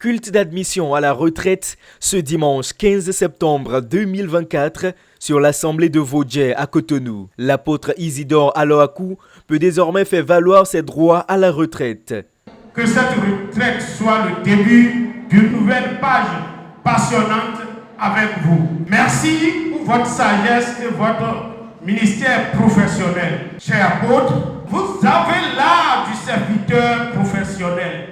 Culte d'admission à la retraite ce dimanche 15 septembre 2024 sur l'Assemblée de Vaudjay à Cotonou. L'apôtre Isidore Aloakou peut désormais faire valoir ses droits à la retraite. Que cette retraite soit le début d'une nouvelle page passionnante avec vous. Merci pour votre sagesse et votre ministère professionnel. Cher apôtre, vous avez l'art du serviteur professionnel.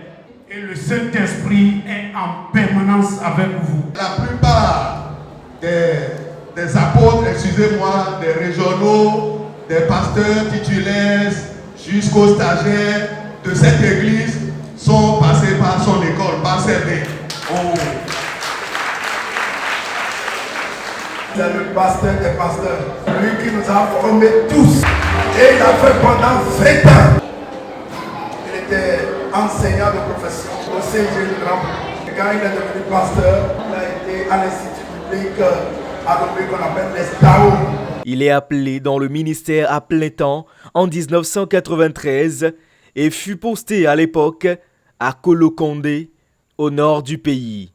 Et le Saint-Esprit est en permanence avec vous. La plupart des apôtres, excusez-moi, des régionaux, des pasteurs titulaires jusqu'aux stagiaires de cette église sont passés par son école, par ses mains. Oh. C'est le pasteur des pasteurs, lui qui nous a formés tous. Et il a fait pendant 20 ans. Il était enseignant de profession au CG de Grand. Et quand il est devenu pasteur, il a été à l'institut public adopté qu'on appelle les STAO. Il est appelé dans le ministère à plein temps en 1993 et fut posté à l'époque à Kolokondé, au nord du pays.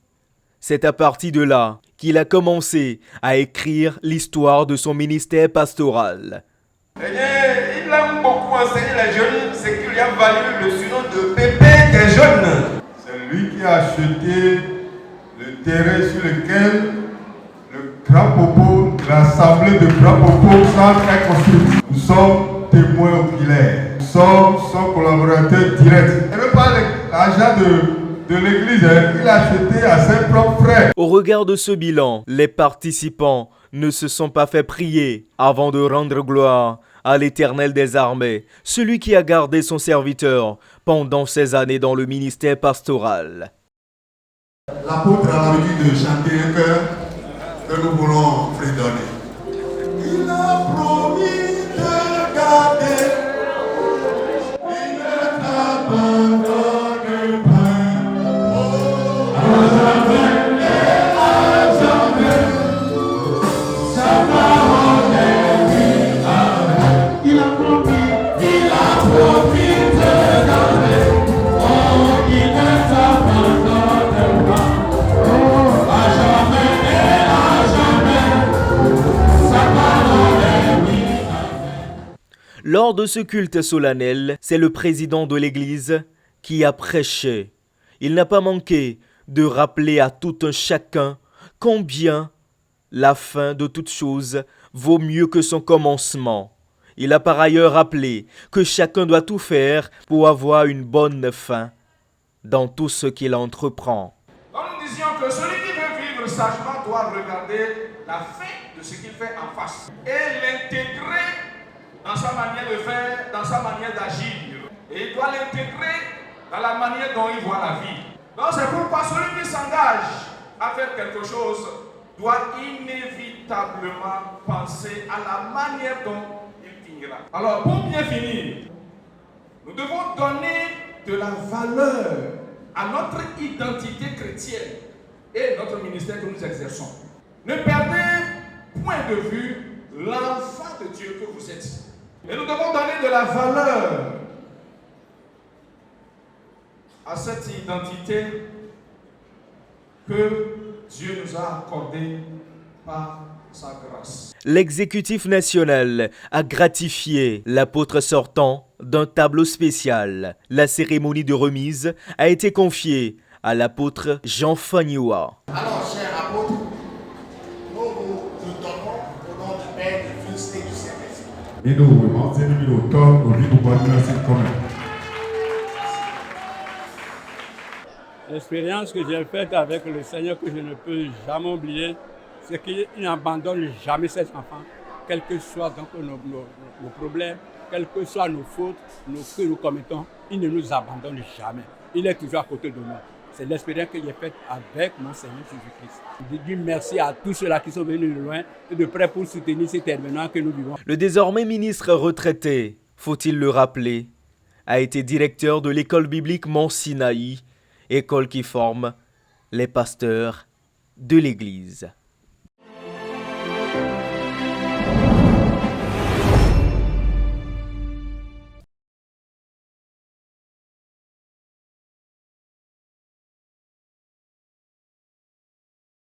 C'est à partir de là qu'il a commencé à écrire l'histoire de son ministère pastoral. Il aime beaucoup enseigner les jeunes, ce qui lui a valu le surnom de Pépé des jeunes. C'est lui qui a acheté le terrain sur lequel le Grand Popo, l'assemblée de Grand Popo est construite. Nous sommes témoins oculaires. Nous sommes son collaborateur direct. Et même pas l'argent de l'église, il a acheté à ses propres frères. Au regard de ce bilan, les participants ne se sont pas fait prier avant de rendre gloire à l'Éternel des armées, celui qui a gardé son serviteur pendant ces années dans le ministère pastoral. L'apôtre a l'habitude de chanter un chœur que nous voulons fredonner. Il a promis de garder, il ne t'abandonne pas. Lors de ce culte solennel, c'est le président de l'Église qui a prêché. Il n'a pas manqué de rappeler à tout un chacun combien la fin de toute chose vaut mieux que son commencement. Il a par ailleurs rappelé que chacun doit tout faire pour avoir une bonne fin dans tout ce qu'il entreprend. Donc nous disions que celui qui veut vivre sagement doit regarder la fin de ce qu'il fait en face et l'intégrer dans sa manière de faire, dans sa manière d'agir. Et il doit l'intégrer dans la manière dont il voit la vie. Donc c'est pourquoi celui qui s'engage à faire quelque chose doit inévitablement penser à la manière dont il finira. Alors pour bien finir, nous devons donner de la valeur à notre identité chrétienne et notre ministère que nous exerçons. Ne perdez point de vue l'enfant de Dieu que vous êtes. Et nous devons donner de la valeur à cette identité que Dieu nous a accordée par sa grâce. L'exécutif national a gratifié l'apôtre sortant d'un tableau spécial. La cérémonie de remise a été confiée à l'apôtre Jean Fagnoua. Alors, cher apôtre, nous vous donnons au nom du Père, du Fils et du Saint-Esprit. Et nous, L'expérience que j'ai faite avec le Seigneur que je ne peux jamais oublier, c'est qu'il n'abandonne jamais ses enfants, quels que soient donc nos problèmes, quelles que soient nos fautes, que nous commettons, il ne nous abandonne jamais. Il est toujours à côté de nous. C'est l'expérience que j'ai faite avec mon Seigneur Jésus-Christ. Je dis merci à tous ceux-là qui sont venus de loin et de près pour soutenir cet événement que nous vivons. Le désormais ministre retraité, faut-il le rappeler, a été directeur de l'école biblique Mont Sinaï, école qui forme les pasteurs de l'Église.